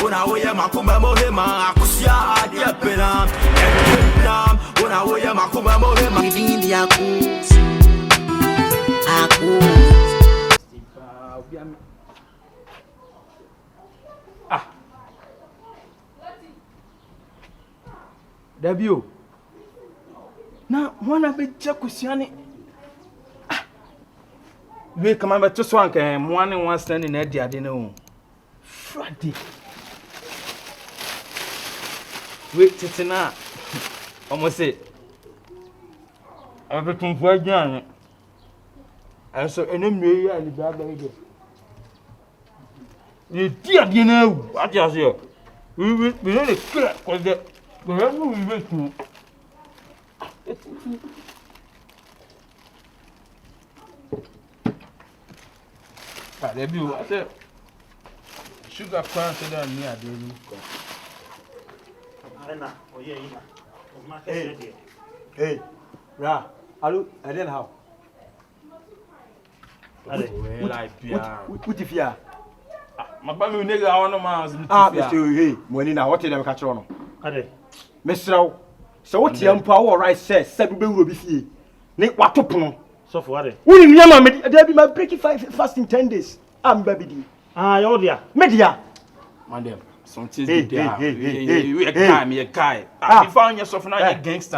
una oye makuma mohema akusia adia pena pena una oye makuma mohema Ndi aku Dabio na wana be chakusiane we kama be to so anka mwane wan stand na adi ade no Friday we titina almost say abetum fu aduane so enemwe yi ani ba ba ide ni di ade na wu ade ase we no dey clear cause the we wait to there be I say sugar crown say that me ade ni Arena oye ina o ma Hey ra alu eden how Ale like pia utifia magba me nega wono ma Mr. Hey money na what dem ka kire no ale Mr. So what yampa wo right say be wuro bi fie ni watopono so for ale woni nyama me dey be my breaking fast in 10 days am baby di yo dia media madam something there we guy me guy if found yourself na gangster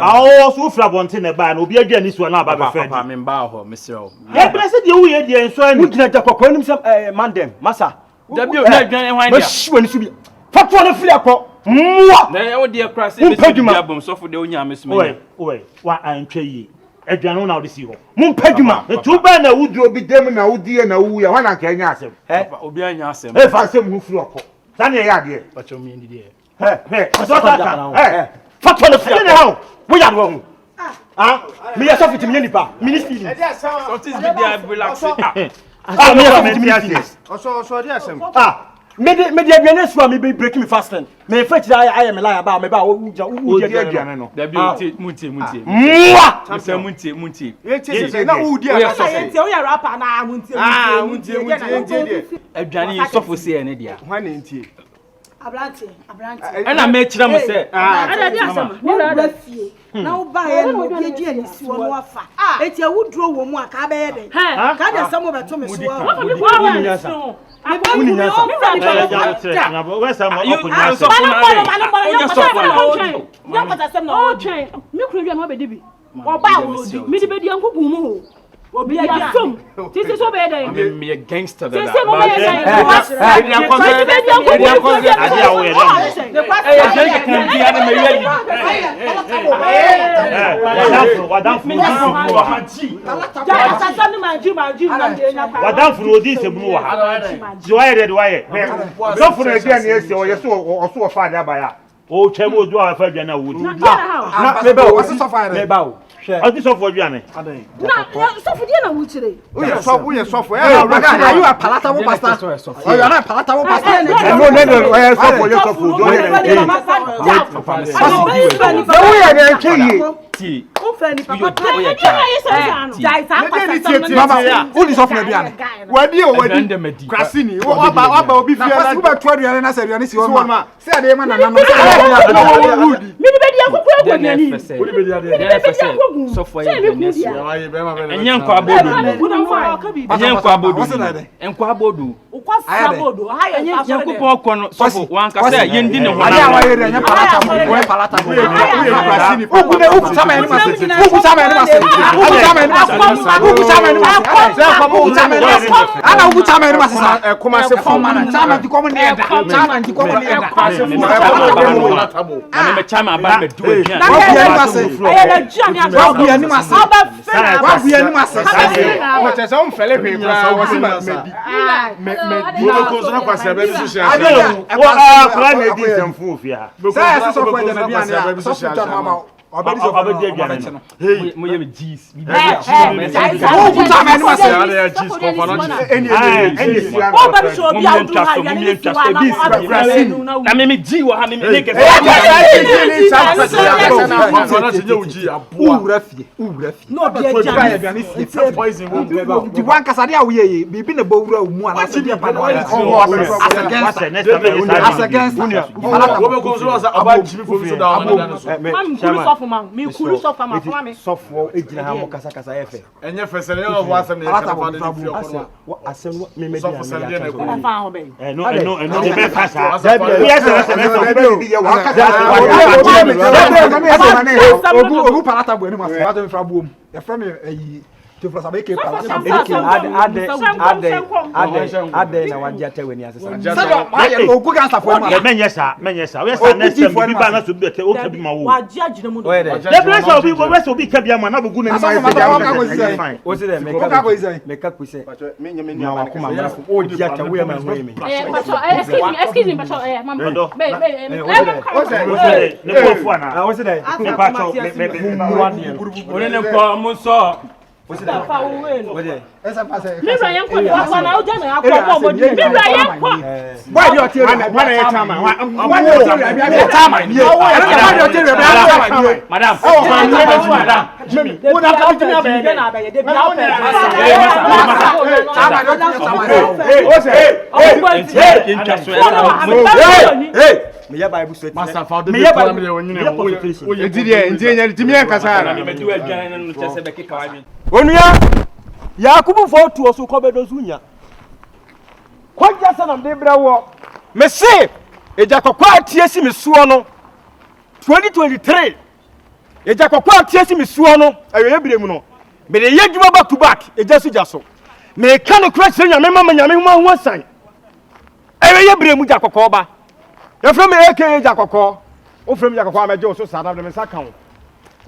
so fra bonte na ba na obi adua ni so na ba be papa me ba ho Mr. e bless the we dey enso ani wugina da kokko nim say mandem masa Dabio na adwan hwan dia shiwani so bi fatwa na firi akọ mwa na e dey crash me see biabom so for the onya me so me owe wa antwa yi adwan na wo de si ho mumpaduma etu ba na wuduro bi dem na wudie na wuya wana ka anya asem papa obi anya asem e fa asem hu firi akọ sane ya de pacho me ndi de fatwa na firi akọ wo ya do hu me ya so fit me nipa ministry something be there relax me ya so fit me so dey asem me dey aduane so me be break me fasting me fetch I am lie ba me ba wo di aduane no Dabio muntie mwa say muntie na wudi Yentie wo ya rapper na muntie adwane so for say ene dia hwan na ntie Abrante ena me kira mo say ada dia asema ni ra fie na wo ba ye no bi agi ani si wo no afa eti awuduro wo mu aka ba ye den ka da samo beto me so wo Uni nyasa. Obi ya som tisi so be dey me gangster da tisi no be dey wadamfo no odi sebunu wa ha ji wa ye de wa ye so funu edi an ese o ye so o so fa da ba ya o twem odu a fa dwa na wudi na me ba o so fa me ba o ati so for dwa ne na so for dia na wuchire o ye so for are you a palatable pastor o you are not palatable pastor no o ye so for you so for do ye wo ye de twi ti o fe ni papa mama who is off na bia wadi o wadi krasini aba obi fie na ku ba to aduane na se aduane si won ma se ade ma na na mi ni be dia kuku agwani wodi be dia so for you next enye nkwa abodu enye nkwa abodu nkwa abodu ukwasa abodu ha ye yakupon kono so for wan ka say yendi ne ho ade awa ye enye palata bo krasini uku sama eni masete uku sama eni masete ana uku sama eni masete kuma se forma na sama di komo ne eda sama di komo ne eda na me chama aba me do again wabu ani masete o te so mfele pe kwa wo si me wo ko so na kwase ba bi so sia wo a kra na di semfu ofia say so for the na bia ne so Obedi so obedi aduane no hey mo ye me jeez oh buta me no ase ya jeez ko fa no any siya Obedi so bi awdu ha ya ni na me ji wo ha me nigga no bi aduane fie poison wo beba di wan kasade a wo ye bibi na bowura mu ana se bi pa na as against wo be ko so asa aba jimi fo so da me kulu sofa ma fama me sofo ejina ha mo kasa kasa efe enye fesere yo wo asem na ka fa de fio ko asem me me sofo sere na ko fa ho be no be fasa yes ogu parata bu enu ma fa to me fra buom e fra me ayi to fra sabe ke pa ade na wajja te weni asesa sado ma ye ogu ga safo ma menye sa we sa next time bi ba na so bi te o ka bi ma wo wajja jina mu the place obi we so bi ka bi ma na bugu na ma ye o se de meka ku se na wa kuma ma o ji ata we ma ho me excuse me pacho mama ne ko fu ana o se de ne pacho one ne ko mo so Esa fa uwe no. Esa pase. Mira yen ko wa na o je na akọ mo di. Mira yen ko. Boy di o ti wana ye tama. Wana o ti re tama ni. Wana di o ti re tama ni. Madam. Madam. Mo na ka ti na be na be de bi a pe. Hey. Me ya Bible sweet. Master for the problem dey wonyine. O di de nti enya ti mi en kasa na. Me do aduane no chese be keka wa mi. Onua Yakubu for tu oso kobedo zunya. Kwaja sanam de brawo. Me se eja kokwa atiesi mesuo no 2023. Eja kokwa atiesi mesuo no aweye biremu no. Me de yedwuma back to back eja suja so. Me ka no kra senya me mama nyame ho asan. Aweye biremu ja kokwa ba. Ya from eke eja kokwa. O from ja kokwa meje so sada de me saka ho.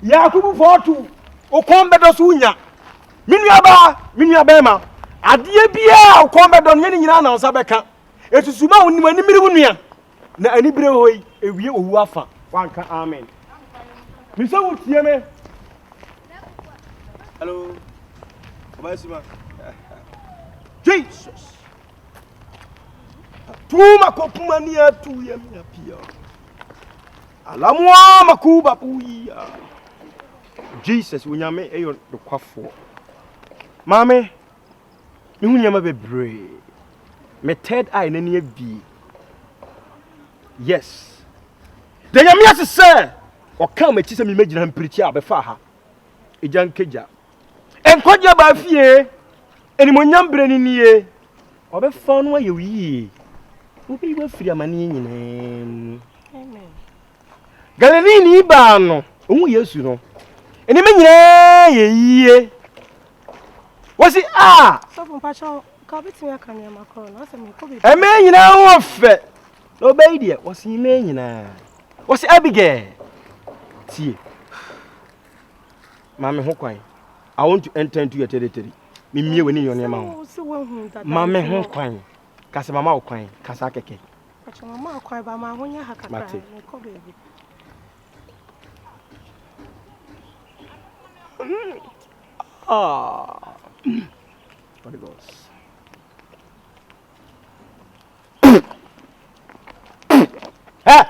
Yakubu for tu o kombedo zunya. Minua ba ma ade bia ko bedo no nyina na onsa beka esusuma onim ani miri wunua na ani bire hoyi ewie owu afa wanka amen mi se wo tie me hello obasima Jesus tuma kopuma ni atu ya mi apia alamwa makuba puya Jesus unyame eyo dokwafo Mame, me hu nyama bebre. Me third eye na ni abi. Yes. De nyame asese. O ka ma chi se me magina mpirichi abefa ha. Ejan keja. Enkoje ba fie. Enimonyam bre ni nie. Obefa no aye wi. Obi wa firi amane nyina. Amen. Galilei ni ba no. Ohu Yesu no. Enime nyina ye yie. What's it? So from Pacho, Cabity Akanya Macron, I said, a man, you know, fit. No baby, what's he mean? What's Abigail? See, Mammy Hokwine, I want to enter into your territory. Me when you're near Mamma. Mammy Hokwine, Casamama Quine, Casake. But your mamma cry by my when you have What it goes.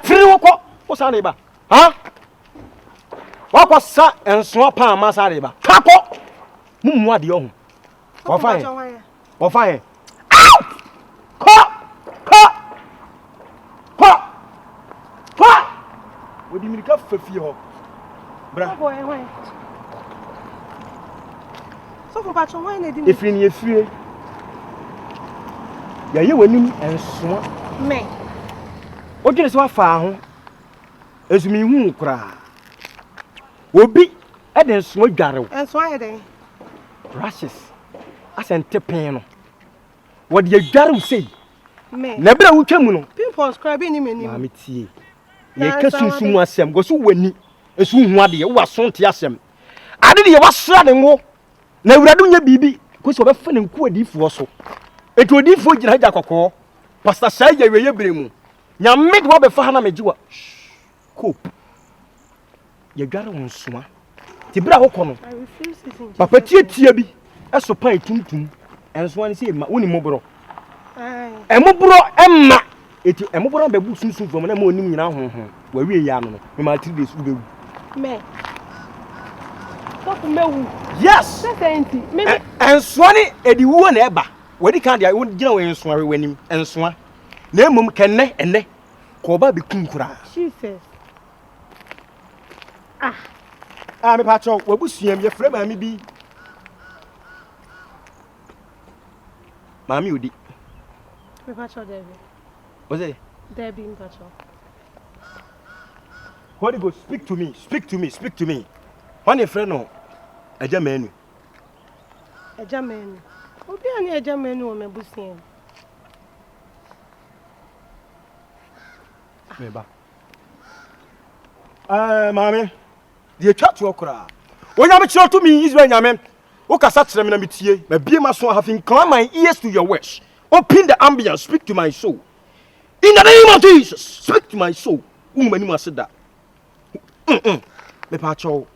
Free what's our neighbor? Huh? What was sat and swap on my side? Capo! What the young? Or fire? Or fire? What do you mean? For fear? Bravo. So for Pacho, why did if in your free? Yeah, you win and swap. Me. What is what found? As me who cry. Will be at the smoke garrow. And so I day. Rashes. I sent a piano. What your garrow say? Me. Never will come. People scribing him in Mammy tea. Ye catch soon was some go so winny. And soon what you was son tiasem. I did you was sliding walk. Na uradu nya bibi ko so be fa nku adifo so eto adifo gina ja kokko pastor sai ya weye bremu nya med wo be fa na mejiwa cope ye dware won soa ti bra wo kono I refuse it in papa tie bi eso pan tuntum enso an se ma woni mobro emobro emma eti emobro be bu sunsun fo na ma onim nyina honhon wa wie ya no me ma 3 days u be wu me stop mewu yes me enso ni edi wu na eba wadi kan dia wo gina wo enso awe wanim enso na emom kenne enne ko ba be kunkura Jesus me pa cho wa busuam ye frɛ ma mi bi Mami odi. Me pacho Debbie. What's it? Debbie me pacho. Holy Ghost, speak to me, speak to me, speak to me. When your friend no, eja menu. Eja menu. Obi ani eja menu o me busien. Meba. Mami. Die twa to okra. Onya me kire to me Israel nyame. O kasa kire me na metie. Ma bie ma so have inclined my ears to your words. Open the ambience, speak to my soul. In the name of Jesus, speak to my soul. Umani ma seda. Me pacho.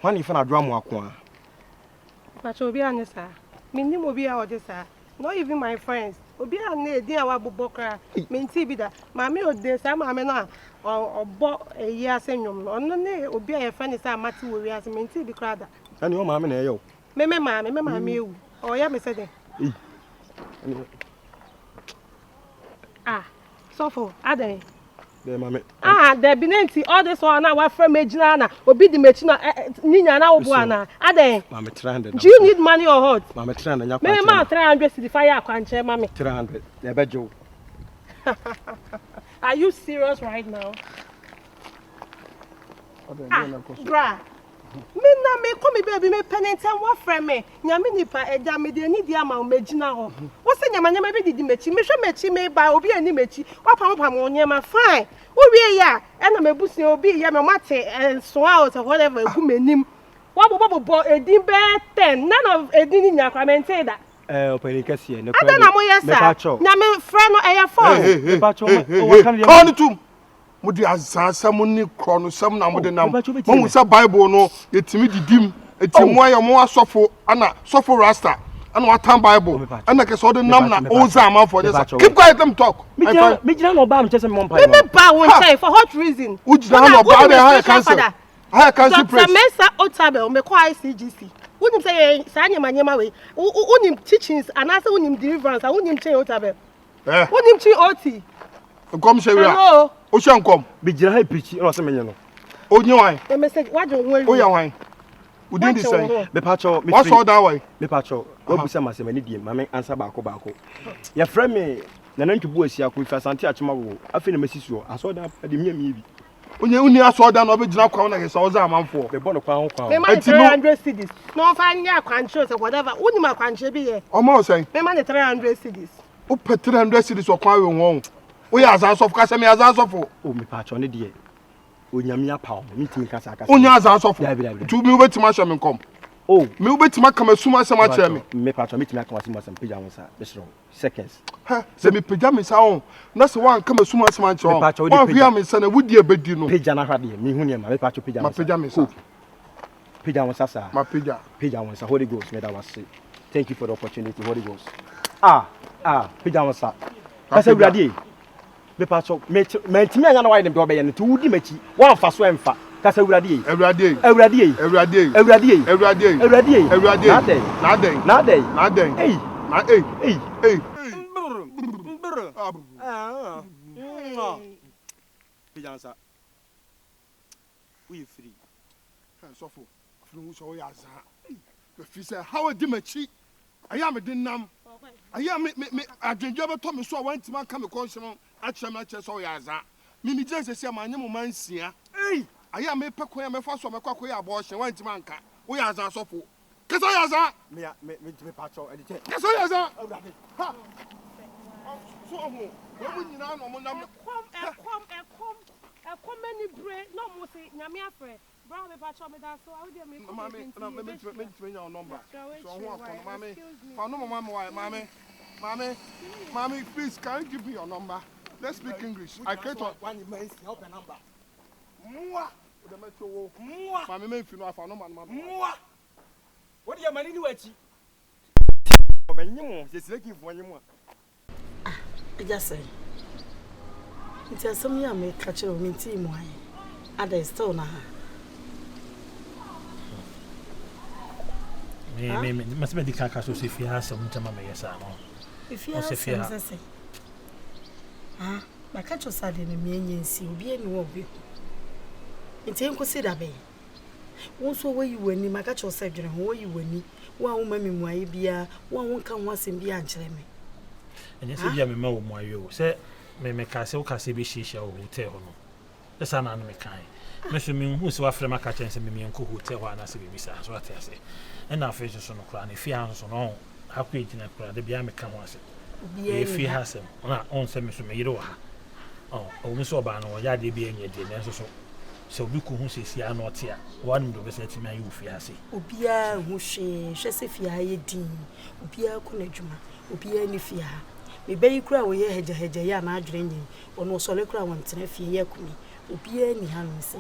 When you find drum akwa. Pacho obi ani sa. Me ni mo bi a ode sa. Not even my friends. Obi ani edin awa bobokra. Me nti bi da. Mami ode sa mami na obo eyi asenwom. Ono ne obi a ye fa ni sa amati wo wi ase me nti bi kra da. Ani o mami na eyo. Me mami ewu. O ya me se de. So for Aden. There mami. There be nenti all this one na wa from ejina na obi di mechi na ninya na obo ana. Aden. Mami 300. Do you need money or what? Mami 300 nya kwa. Me ma 300 cedi fire akwanche mami. 300. There be Joe. Are you serious right now? Bra. Me na me come baby me penent and what friend me. Nyame nipa eja me de ni dia ma o megina ho. Wo se nyama bi didi mechi. Me hwe mechi me ba obi ani mechi. Wa pam onyema fine. Wo wie ya e na mebusi obi ya me mate so out or whatever egu menim. Wa bobo edin be 10. None of edin nya kwa maintain that. Openi kase ne kwa. Adana mo yesa. Nyame friend no e ya phone. Me pacho o kan ya. Kan tum. Mudi azasam ni krono sam na mudi nam mo sa bible no yetimi didim etimu ayo mo asofo ana sofo rasta ana watan bible ana ke so de nam na oza am for this keep quiet let me talk me jina no ba am chese me mo mpa me ba won say for what reason ujina no ba de high council praise Mesa Otabe me kwa ICGC unim say sa nyema we unim teachings and asa unim deliverance unim chain Otabe unim chi ot come say we are o shan kom be jira ha pichi no se menye no onye wan the message what do we o ya wan we did this say me pacho me what's all that way me pacho we busa masema ni die mame answer baako ya frame me na nantwu asia ko fa sante achema wo afi na masisuo aso da de me bi onye uni aso da no be jina kwa na ke so za amanfo be bono kwa ho kwa me man 300 cedis no fa nya kwanche or whatever uni ma kwanche bi ye o ma o say me man 300 cedis o pe 300 cedis o kwa we won o ya azan ka se me azan sofo o me pacho ne de onyame apa o me tin kasa onya azan sofo tu mi obetima hye me kom oh me obetima kama suma se ma kire me me pacho me tima kama suma se pija won sa be sro seconds ha se me pija me sa on na se wan kama suma se ma kire on wan hia me se na wudi ebedi no pija na hwade me hu ne ma me pacho pija ma pija me sa pija won sa sa ma pija won sa Holy Ghost me da wase thank you for the opportunity Holy Ghost pija won sa kasa urade me pacho me timi anya na why dem do be ye no to wudi machi wan fa so emfa kasa urade ewrade na den hey pijansa we free so for so ya za the fi say how di machi aya me din nam aya me adwenje be to me so wan tima ka me konhye ache so ya za mi je se ma nyemo mansia aya me pe koya me fa so me kwakoya abortion wan tima nka wo ya za so fo kesa ya za me pacho e de kesa ya za ha so ho wo nyina no mo nam kom many bre no mo say nyame afre bra me pacho me da so how dey me me your number so ho akon mama fa no mama please can you give me your number let's speak English I create one man help a number Mwah. the metro. My main funeral for no man. What do you mean? You are just looking for anyone. I just say, it's some young may catch a woman team. Why? Are they still now? Must be the carcass if you have some time. If you have some, say, my catch was sad in a million, see, be any will be. It's inconsiderable. Also, where you were, my catch was said, where you were, one woman, my beer, one won't come once in beer and tell me. And yes, you have a more my you say, may make us so cassibi she shall tell no. The son and me kind. Monsieur Ming, who's after my catch and send me uncle who tell one as if besides what I say. And now faces on the crown, if he has on all, how quick in a crowd, the beer come once. If he has him, not on semi from me. Oh, Miss Obano, or Yadi being a dinner, so we could see I not here. One of the best my youth, Fiassi. Ubia, Mushe, Chessifia, Dean, Ubia Conejuma, Ubia Nifia. Maybe you cry away hedge, yana draining, or no solid crown once in a fear, Ubia any hands.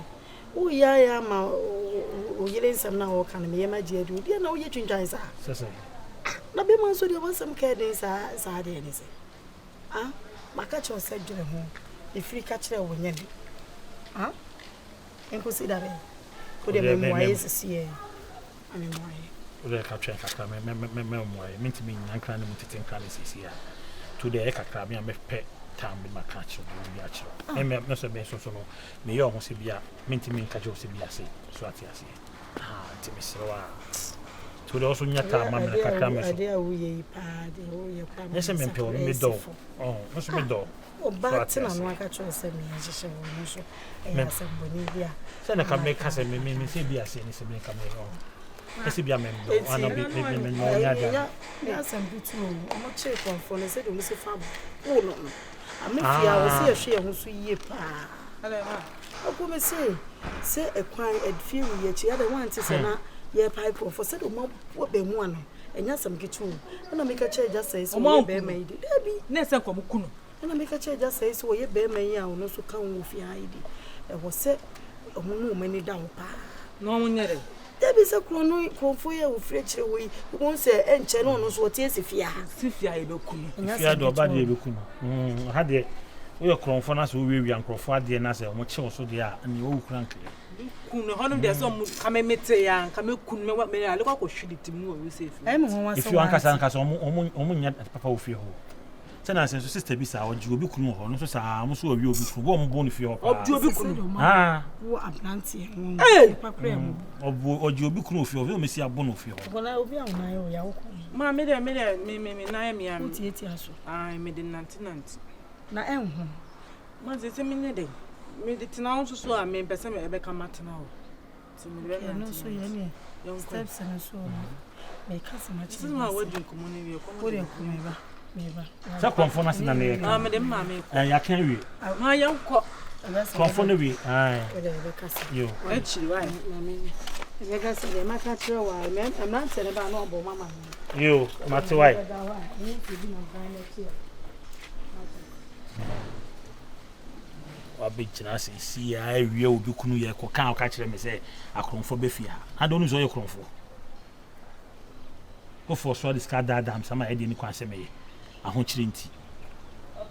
Oh, yeah, ma, oh, yelling some now, can me, my dear, do you know your ginger? No be man so there was some care days sad anything. Ah, my catch was said to the home. If you catch her when you ah, and consider it. Put them in my see. I mean, why? They capture a memoir, meant to mean and crying to think crisis here. Today, I can be a pet time with my catch of the actual. I may not have been so may almost be a meant to mean catch of CBS. So I see. Ah, Timmy Sawa. To also not time, I'm like a camera. Yes, I'm in middle. Oh, what's middle? Oh, but I'm like a choice. Send me as a show. Send a come make us a mimi, see, I see anything come along. I see, be a member. I know, yes, I'm good too. I'm not check on phone. I said, Mr. Fab. Oh, no. I mean, I was here, she was ye pa. How come I say a quiet few yet, she had a one to say, yeah, pipe for said, what be one, and yes, I'm get you. And I make a chair just say, so my bear made it. Debbie, Nessa Comucuno. And I make a chair just say, so your bear may also come with your ID. There was set a woman down pa. No one yet. Debbie's a chrono for you, French away. You won't say, and channel knows what is if you are. Sifia, you had no body. Had it. We are cronfonas who will be uncrofford, the answer, much also there, and you crankly. There's some come and come what may I look up should it to move safe. If you uncle Sankas or yet Papa of your home. Tenants and sister Bisa or Jubicuno, no, so I'm also you for one bone if you're ah, who are planting. Or Jubicuno if you will miss your bone of you. Well, I will be on my own. Mamma, I made in 99. Na mas esse menino me de tinha so a me pesa me be kamata na o ti me be na so ye ne steps na so me kasa ma chi ma wadu komo ne wie komo de ko me ba sa konfo na sina ne ah me de ma me ya kan wi ma ya nko konfo ne wi ai be kasa yo e chiri wa na me be kasa de ma ka tro wa me am na tere ba na obo mama yo ma ti wa Big Chinassy, see, I will do Kunuya, Cocan catch them, say, a cronfo befia. I don't know your cronfo. Go for swallow this card, damn, some I didn't quite say me. I want you